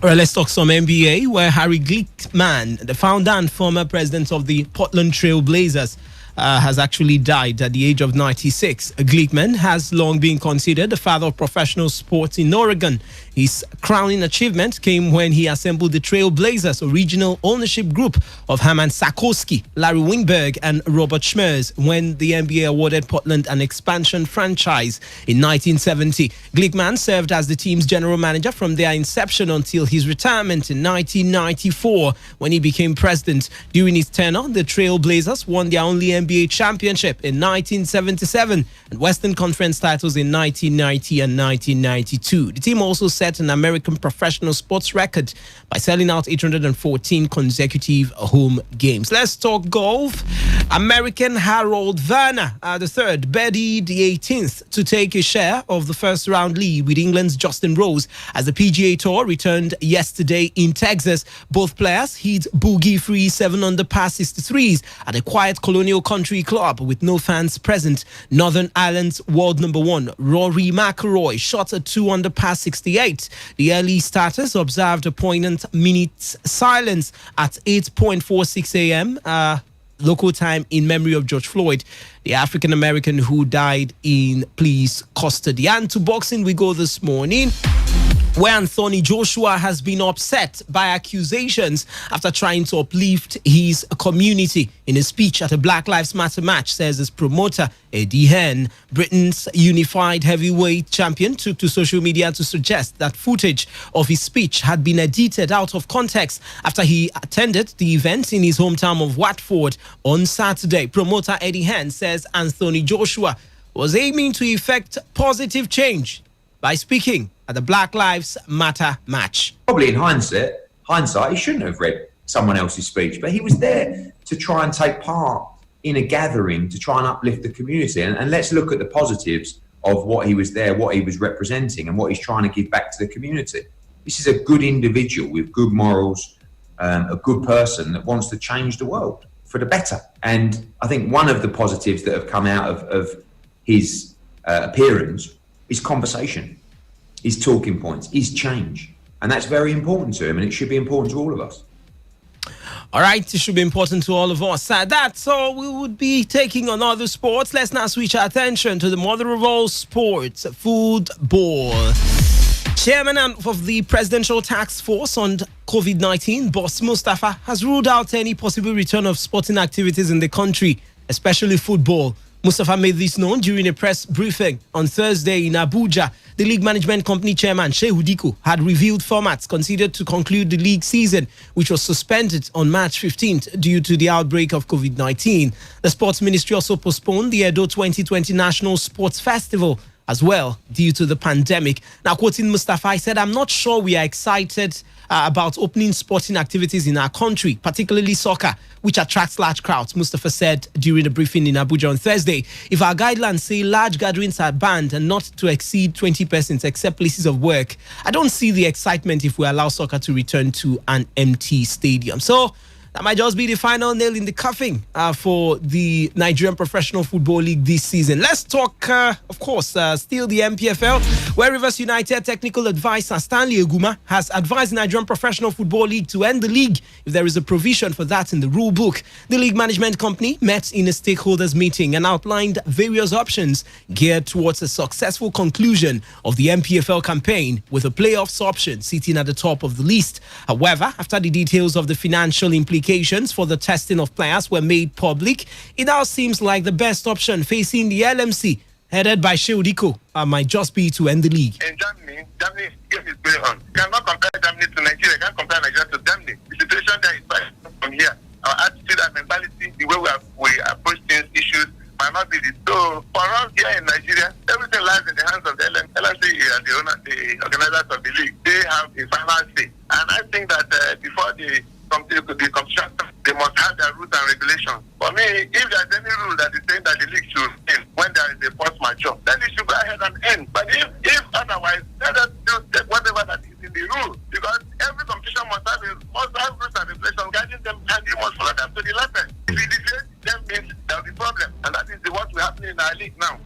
All right, let's talk some NBA, where Harry Glickman, the founder and former president of the Portland Trail Blazers, has actually died at the age of 96. Glickman has long been considered the father of professional sports in Oregon. His crowning achievement came when he assembled the Trail Blazers original ownership group of Herman Sarkowski, Larry Wingberg, and Robert Schmerz when the NBA awarded Portland an expansion franchise in 1970. Glickman served as the team's general manager from their inception until his retirement in 1994 when he became president. During his tenure, the Trail Blazers won their only NBA championship in 1977 and Western Conference titles in 1990 and 1992. The team also set an American professional sports record by selling out 814 consecutive home games. Let's talk golf. American Harold Varner, the third, birdied the 18th to take a share of the first round lead with England's Justin Rose as the PGA Tour returned yesterday in Texas. Both players hit bogey-free 7-under par 63s at a quiet Colonial Country Club with no fans present. Northern Ireland's world number one, Rory McIlroy, shot a 2-under par 68. The early starters observed a poignant minute's silence at 8:46 a.m. Local time in memory of George Floyd, the African-American who died in police custody. And to boxing we go this morning, where Anthony Joshua has been upset by accusations after trying to uplift his community. In a speech at a Black Lives Matter match, says his promoter, Eddie Hearn. Britain's unified heavyweight champion took to social media to suggest that footage of his speech had been edited out of context after he attended the event in his hometown of Watford on Saturday. Promoter Eddie Hearn says Anthony Joshua was aiming to effect positive change by speaking at the Black Lives Matter match. Probably in hindsight, he shouldn't have read someone else's speech, but he was there to try and take part in a gathering to try and uplift the community. And let's look at the positives of what he was there, what he was representing, and what he's trying to give back to the community. This is a good individual with good morals, a good person that wants to change the world for the better. And I think one of the positives that have come out of his appearance is conversation, his talking points, his change. And that's very important to him, and it should be important to all of us. All right, it should be important to all of us. That's all we would be taking on other sports. Let's now switch our attention to the mother of all sports, football. Chairman of the Presidential Task Force on COVID-19, Boss Mustafa, has ruled out any possible return of sporting activities in the country, especially football. Mustafa made this known during a press briefing on Thursday in Abuja. The league management company chairman, Shehu Diko, had revealed formats considered to conclude the league season, which was suspended on March 15th due to the outbreak of COVID-19. The sports ministry also postponed the Edo 2020 National Sports Festival as well due to the pandemic. Now, quoting Mustafa, I said, I'm not sure we are excited about opening sporting activities in our country, particularly soccer, which attracts large crowds, Mustafa said during a briefing in Abuja on Thursday. If our guidelines say large gatherings are banned and not to exceed 20 persons except places of work, I don't see the excitement if we allow soccer to return to an empty stadium. So that might just be the final nail in the coffin for the Nigerian Professional Football League this season. Let's talk, of course, still the MPFL, where Rivers United technical advisor Stanley Eguma has advised the Nigerian Professional Football League to end the league if there is a provision for that in the rule book. The league management company met in a stakeholders meeting and outlined various options geared towards a successful conclusion of the MPFL campaign, with a playoffs option sitting at the top of the list. However, after the details of the financial implications for the testing of players were made public, it now seems like the best option facing the LMC, headed by Shehu Diko, might just be to end the league. In Germany game is going on. You cannot compare Germany to Nigeria. You can't compare Nigeria to Germany. The situation there is quite from here. Our attitude and mentality, the way we approach things, issues, might not be the so. For us here in Nigeria, everything lies in the hands of the LMC and the owner, the organizers of the league. They have a final say. And I think that before the competition, they must have their rules and regulations. For me, if there's any rule that is saying that the league should end when there is a force majeure, then it should go ahead and end. But if otherwise, let us do whatever that is in the rule, because every competition must have rules and regulations guiding them, and you must follow them to the letter. If it deviates, then means there will be problem, and that is what will happen in our league now.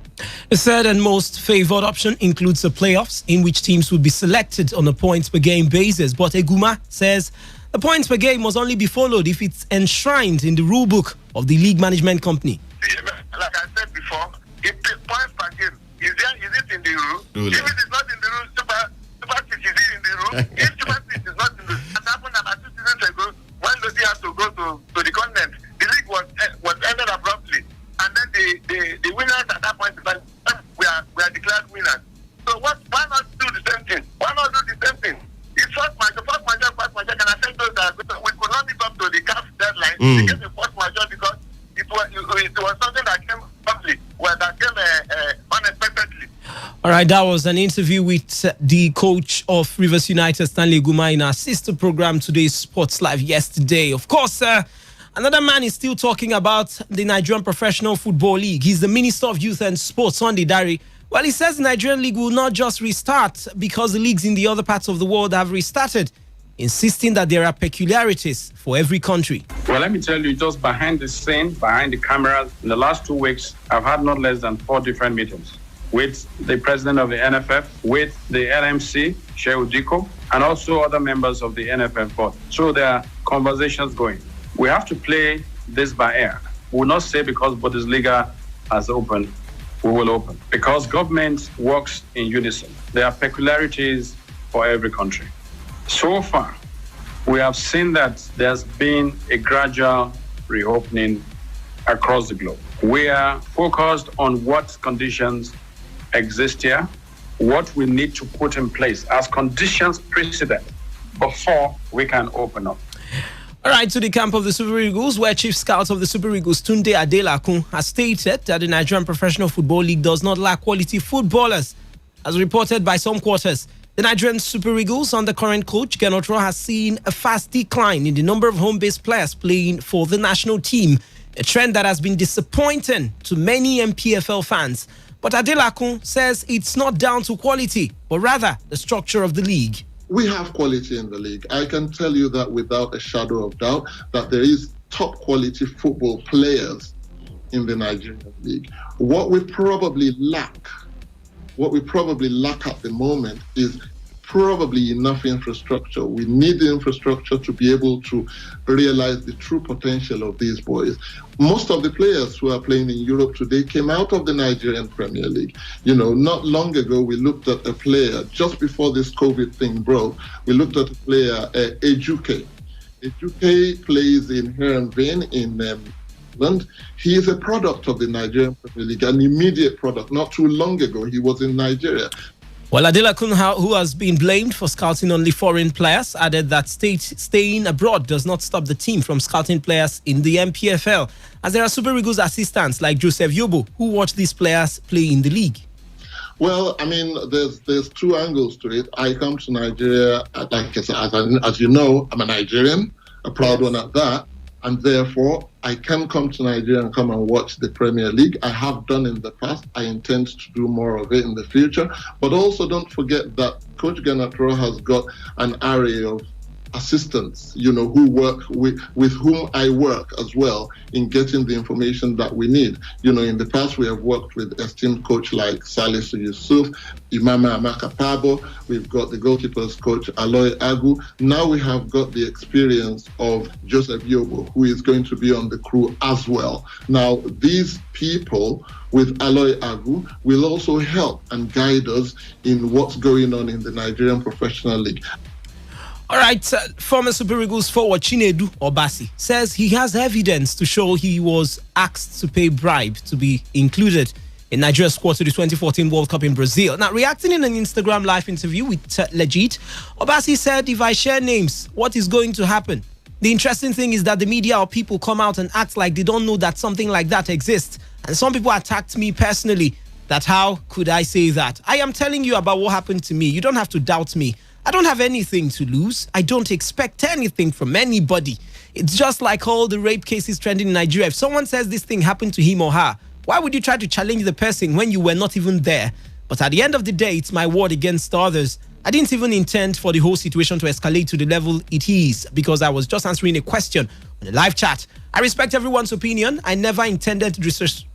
The third and most favored option includes the playoffs, in which teams would be selected on a points per game basis. But Eguma says the points per game must only be followed if it's enshrined in the rule book of the league management company. Like I said before, if the points per game is it in the rule? If it is not in the rule, Super 6 is it in the rule? If Super 6 is not in the rule, that happened about 2 seasons ago when Lodi had to go to the continent. The league was ended abruptly, and then the winners at that point we are declared winners. So why not do the same thing? Why not do the same thing? It's force majeure can affect those that we could not live up to the CAF deadline to get a force majeure because it was something that came promptly, that came unexpectedly. All right, that was an interview with the coach of Rivers United, Stanley Eguma, in our sister program, Today's Sports Live, yesterday. Of course, another man is still talking about the Nigerian Professional Football League. He's the Minister of Youth and Sports, Sunday Dari. Well, he says the Nigerian League will not just restart because the leagues in the other parts of the world have restarted, insisting that there are peculiarities for every country. Well, let me tell you, just behind the scene, behind the cameras, in the last 2 weeks, I've had not less than 4 different meetings with the president of the NFF, with the LMC, Shehu Diko, and also other members of the NFF board. So there are conversations going. We have to play this by ear. We will not say because Bundesliga has opened, we will open. Because government works in unison. There are peculiarities for every country. So far, we have seen that there's been a gradual reopening across the globe. We are focused on what conditions exist here, what we need to put in place as conditions precedent before we can open up. All right, to the camp of the Super Eagles, where Chief Scout of the Super Eagles, Tunde Adelakun, has stated that the Nigerian Professional Football League does not lack quality footballers. As reported by some quarters, the Nigerian Super Eagles, under current coach Genotro, has seen a fast decline in the number of home-based players playing for the national team, a trend that has been disappointing to many MPFL fans. But Adelakun says it's not down to quality, but rather the structure of the league. We have quality in the league. I can tell you that without a shadow of doubt, that there is top quality football players in the Nigerian league. What we probably lack at the moment is probably enough infrastructure. We need the infrastructure to be able to realize the true potential of these boys. Most of the players who are playing in Europe today came out of the Nigerian Premier League. You know, not long ago, we looked at a player, just before this COVID thing broke, we looked at a player, Ejuke. Ejuke plays in Herenveen in England. He is a product of the Nigerian Premier League, an immediate product. Not too long ago, he was in Nigeria. Well, Adela Kunha, who has been blamed for scouting only foreign players, added that staying abroad does not stop the team from scouting players in the MPFL, as there are Super Eagles assistants like Joseph Yobo who watch these players play in the league. Well, I mean, there's two angles to it. I come to Nigeria, like I said, as you know, I'm a Nigerian, a proud one at that, and therefore I can come to Nigeria and come and watch the Premier League. I have done in the past. I intend to do more of it in the future. But also don't forget that Coach Ganatro has got an array of assistants, you know, who work with whom I work as well in getting the information that we need. You know, in the past we have worked with esteemed coach like Salisu Yusuf, Imama Amakapabo, we've got the goalkeepers coach Aloy Agu. Now we have got the experience of Joseph Yobo, who is going to be on the crew as well. Now, these people with Aloy Agu will also help and guide us in what's going on in the Nigerian Professional League. All right, former Super Eagles forward Chinedu Obasi says he has evidence to show he was asked to pay bribe to be included in Nigeria's squad to the 2014 World Cup in Brazil. Now, reacting in an Instagram live interview with Legit, Obasi said, if I share names, what is going to happen? The interesting thing is that the media or people come out and act like they don't know that something like that exists. And some people attacked me personally. That how could I say that? I am telling you about what happened to me. You don't have to doubt me. I don't have anything to lose. I don't expect anything from anybody. It's just like all the rape cases trending in Nigeria. If someone says this thing happened to him or her, why would you try to challenge the person when you were not even there? But at the end of the day, it's my word against others. I didn't even intend for the whole situation to escalate to the level it is because I was just answering a question on a live chat. I respect everyone's opinion. I never intended to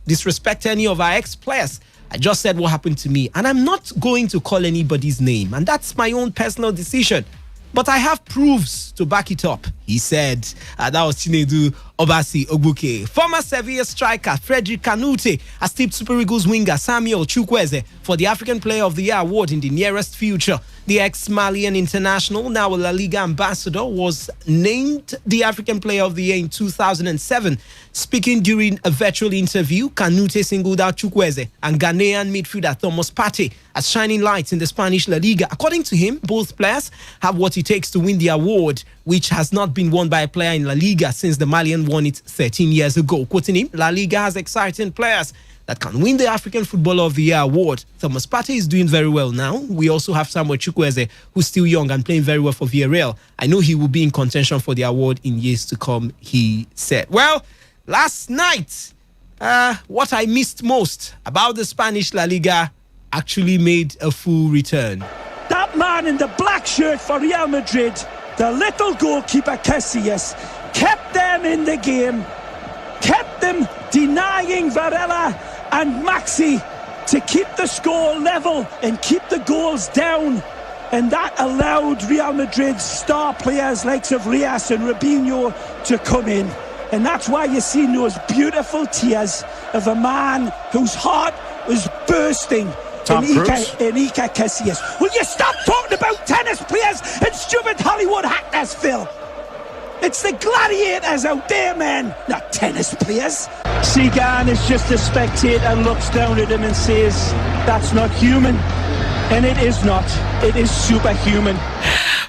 disrespect any of our ex-players. I just said what happened to me, and I'm not going to call anybody's name, and that's my own personal decision. But I have proofs to back it up, he said. That was Chinedu Obasi Ogbuke. Former Sevilla striker Frederick Kanute has tipped Super Eagles winger Samuel Chukwueze for the African Player of the Year award in the nearest future. The ex-Malian international, now a La Liga ambassador, was named the African Player of the Year in 2007. Speaking during a virtual interview, Kanute singled out Chukwueze and Ghanaian midfielder Thomas Partey as shining lights in the Spanish La Liga. According to him, both players have what it takes to win the award, which has not been won by a player in La Liga since the Malian won it 13 years ago. Quoting him, La Liga has exciting players that can win the African Footballer of the Year award. Thomas Partey is doing very well now. We also have Samuel Chukwueze, who's still young and playing very well for Villarreal. I know he will be in contention for the award in years to come, he said. Well, last night, what I missed most about the Spanish La Liga actually made a full return. That man in the black shirt for Real Madrid, the little goalkeeper Casillas, kept them in the game, kept them denying Varela and Maxi to keep the score level and keep the goals down, and that allowed Real Madrid's star players like Rias and Robinho to come in. And that's why you're seeing those beautiful tears of a man whose heart was bursting in Iker Casillas. Will you stop talking about tennis players and stupid Hollywood actors, Phil? It's the gladiators out there, man, not tennis players. Segan is just a spectator, looks down at him and says, that's not human. And it is not. It is superhuman.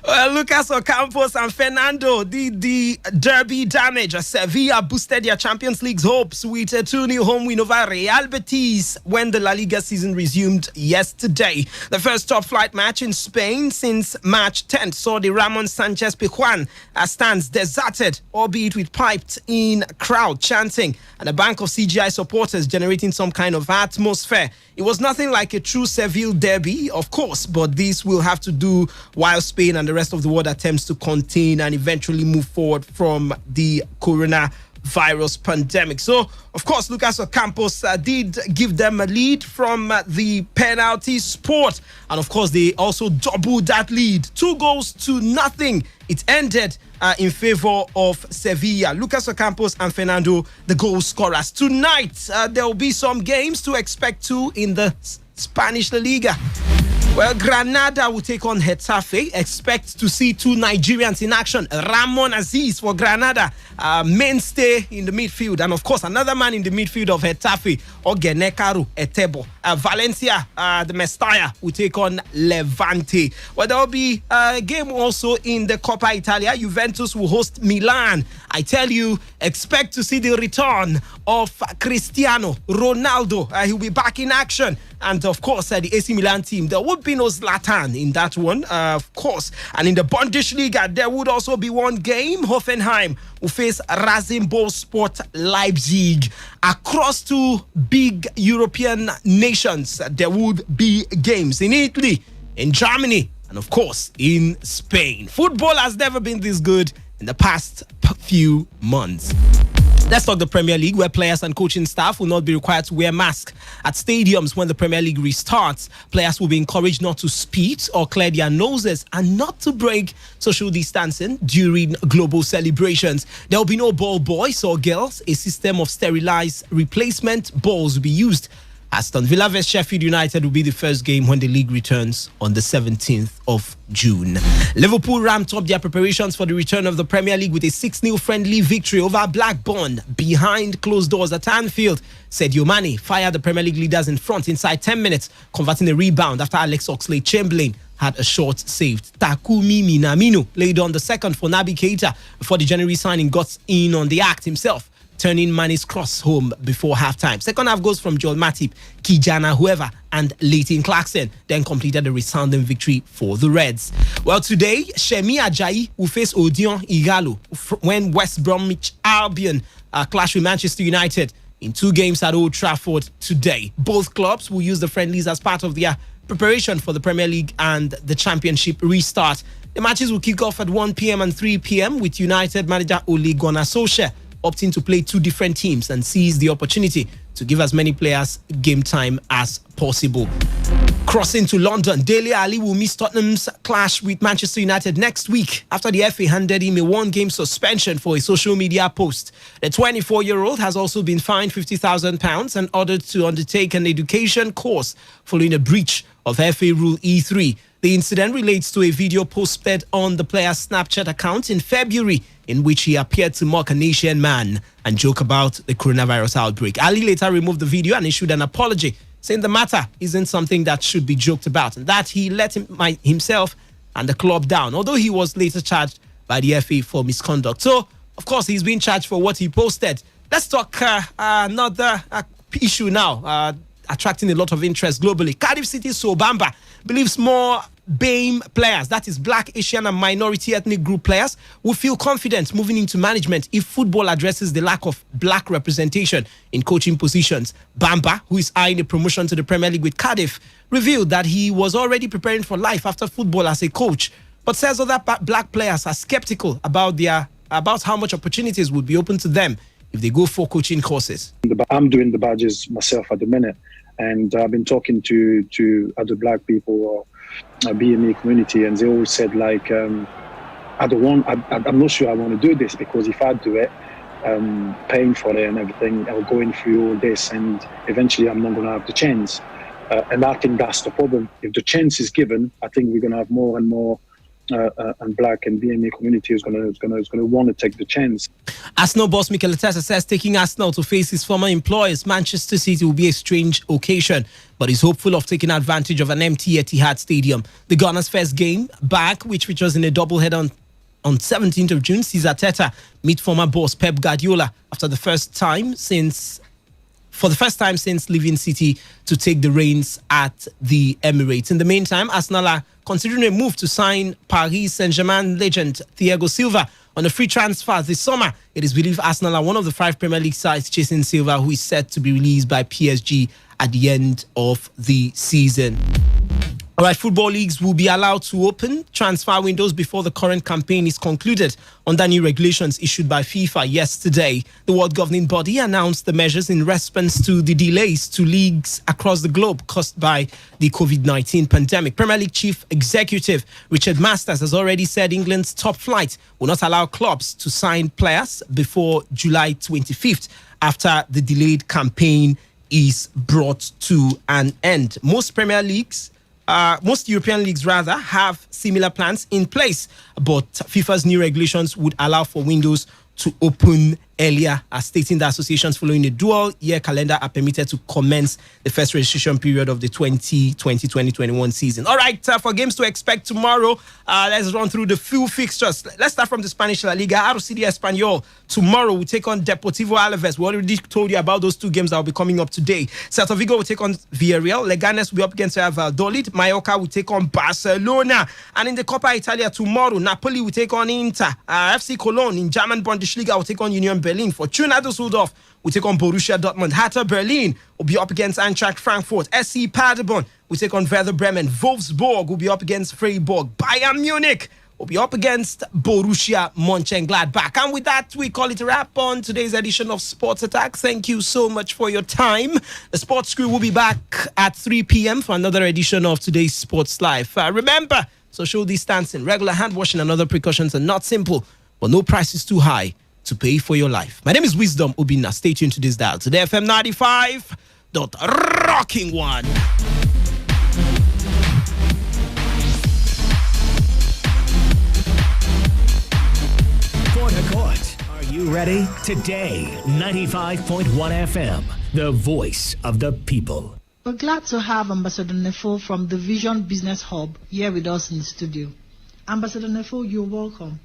Well, Lucas Ocampos and Fernando did the derby damage as Sevilla boosted their Champions League's hopes with a 2-0 home win over Real Betis when the La Liga season resumed yesterday. The first top-flight match in Spain since March 10th saw the Ramon Sanchez Pizjuan stands deserted, albeit with piped-in crowd chanting and a bank of CGI supporters generating some kind of atmosphere. It was nothing like a true Seville derby, of course, but this will have to do while Spain and the rest of the world attempts to contain and eventually move forward from the coronavirus coronavirus pandemic. So, of course, Lucas Ocampos did give them a lead from the penalty spot. And, of course, they also doubled that lead. 2-0. It ended in favor of Sevilla. Lucas Ocampos and Fernando, the goal scorers. Tonight, there will be some games to expect to in the Spanish La Liga. Well, Granada will take on Getafe. Expect to see two Nigerians in action. Ramon Aziz for Granada, mainstay in the midfield. And, of course, another man in the midfield of Getafe, Ogenekaru Etebo. Valencia, the Mestalla, will take on Levante. Well, there will be a game also in the Coppa Italia. Juventus will host Milan. I tell you, expect to see the return of Cristiano Ronaldo. He'll be back in action. And, of course, the AC Milan team, there would be no Zlatan in that one, of course. And in the Bundesliga, there would also be one game. Hoffenheim will face Rasenballsport Leipzig. Across two big European nations, there would be games in Italy, in Germany, and, of course, in Spain. Football has never been this good in the past few months. Let's talk the Premier League, where players and coaching staff will not be required to wear masks at stadiums when the Premier League restarts. Players will be encouraged not to spit or clear their noses and not to break social distancing during global celebrations. There will be no ball boys or girls. A system of sterilized replacement balls will be used. Aston Villa vs Sheffield United will be the first game when the league returns on the 17th of June. Liverpool ramped up their preparations for the return of the Premier League with a 6-0 friendly victory over Blackburn behind closed doors at Anfield. Sadio Mane fired the Premier League leaders in front inside 10 minutes, converting a rebound after Alex Oxlade-Chamberlain had a shot saved. Takumi Minamino laid on the second for Naby Keita before the January signing got in on the act himself, turning Mane's cross home before halftime. Second half goes from Joel Matip, Kijana Whoever, and Leighton Clarkson, then completed the resounding victory for the Reds. Well, today, Shemi Ajayi will face Odion Igalo when West Bromwich Albion clash with Manchester United in 2 games at Old Trafford today. Both clubs will use the friendlies as part of their preparation for the Premier League and the Championship restart. The matches will kick off at 1 p.m. and 3 p.m. with United manager Ole Gunnar Solskjaer opting to play 2 different teams and seize the opportunity to give as many players game time as possible. Crossing to London, Dele Alli will miss Tottenham's clash with Manchester United next week after the FA handed him a 1-game suspension for a social media post. The 24-year-old has also been fined £50,000 and ordered to undertake an education course following a breach of FA Rule E3. The incident relates to a video posted on the player's Snapchat account in February in which he appeared to mock an Asian man and joke about the coronavirus outbreak. Ali later removed the video and issued an apology, saying the matter isn't something that should be joked about and that he let himself and the club down, although he was later charged by the FA for misconduct. So, of course, he's being charged for what he posted. Let's talk another issue now, attracting a lot of interest globally. Cardiff City Sobamba believes more BAME players, that is Black, Asian and minority ethnic group players, will feel confident moving into management if football addresses the lack of black representation in coaching positions. Bamba, who is eyeing a promotion to the Premier League with Cardiff, revealed that he was already preparing for life after football as a coach, but says other black players are skeptical about how much opportunities would be open to them if they go for coaching courses. I'm doing the badges myself at the minute, and I've been talking to other black people or BME community, and they always said like, I'm not sure I want to do this, because if I do it, paying for it and everything, I'll going through all this, and eventually I'm not going to have the chance. And I think that's the problem. If the chance is given, I think we're going to have more and more and black and BME community is going to want to take the chance. Arsenal boss Mikel Arteta says taking Arsenal to face his former employers, Manchester City, will be a strange occasion, but he's hopeful of taking advantage of an empty Etihad Stadium. The Gunners' first game back, which features in a doubleheader on 17th of June, sees Arteta meet former boss Pep Guardiola for the first time since leaving City to take the reins at the Emirates. In the meantime, Arsenal are considering a move to sign Paris Saint-Germain legend Thiago Silva on a free transfer this summer. It is believed Arsenal are one of the 5 Premier League sides chasing Silva, who is set to be released by PSG at the end of the season. All right, football leagues will be allowed to open transfer windows before the current campaign is concluded under new regulations issued by FIFA yesterday. The world governing body announced the measures in response to the delays to leagues across the globe caused by the COVID-19 pandemic. Premier League Chief Executive Richard Masters has already said England's top flight will not allow clubs to sign players before July 25th after the delayed campaign is brought to an end. Most European leagues have similar plans in place, but FIFA's new regulations would allow for windows to open earlier, stating that associations following a dual-year calendar are permitted to commence the first registration period of the 2020-2021 season. All right, for games to expect tomorrow, let's run through the few fixtures. Let's start from the Spanish La Liga. RC Espanyol tomorrow will take on Deportivo Alaves. We already told you about those two games that will be coming up today. Celta Vigo will take on Villarreal. Leganes will be up against Valladolid. Mallorca will take on Barcelona. And in the Copa Italia tomorrow, Napoli will take on Inter. FC Cologne in German Bundesliga will take on Union Berlin. Fortuna Düsseldorf will take on Borussia Dortmund. Hertha Berlin will be up against Eintracht Frankfurt. SC Paderborn will take on Werder Bremen. Wolfsburg will be up against Freiburg. Bayern Munich will be up against Borussia Mönchengladbach. And with that, we call it a wrap on today's edition of Sports Attack. Thank you so much for your time. The Sports Crew will be back at 3 p.m. for another edition of today's Sports Live. Remember, social distancing, regular hand washing, and other precautions are not simple, but no price is too high to pay for your life. My name is Wisdom Obina. Stay tuned to this dial. Today FM 95. Rocking one. Court to court. Are you ready? Today, 95.1 FM, the voice of the people. We're glad to have Ambassador Nefo from the Vision Business Hub here with us in the studio. Ambassador Nefo, you're welcome.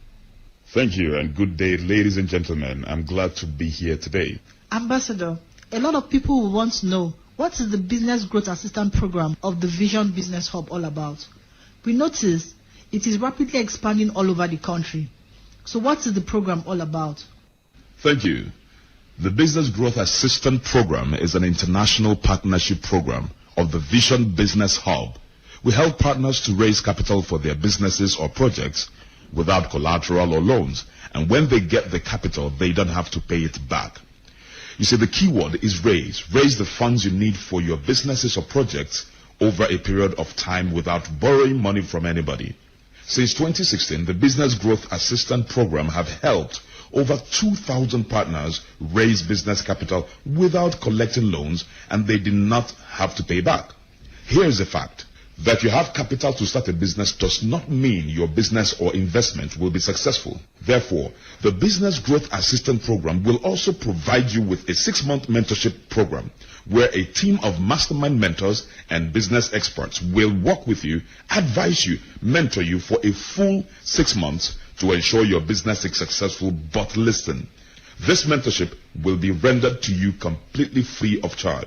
Thank you, and good day, ladies and gentlemen. I'm glad to be here today. Ambassador, a lot of people will want to know, what is the Business Growth Assistance Program of the Vision Business Hub all about? We notice it is rapidly expanding all over the country. So what is the program all about? Thank you. The Business Growth Assistance Program is an international partnership program of the Vision Business Hub. We help partners to raise capital for their businesses or projects without collateral or loans, and when they get the capital, they don't have to pay it back. You see, the key word is raise. Raise the funds you need for your businesses or projects over a period of time without borrowing money from anybody. Since 2016, the Business Growth Assistance Program have helped over 2,000 partners raise business capital without collecting loans, and they did not have to pay back. Here is the fact. That you have capital to start a business does not mean your business or investment will be successful. Therefore, the Business Growth Assistance Program will also provide you with a 6-month mentorship program where a team of mastermind mentors and business experts will work with you, advise you, mentor you for a full 6 months to ensure your business is successful. But listen, this mentorship will be rendered to you completely free of charge.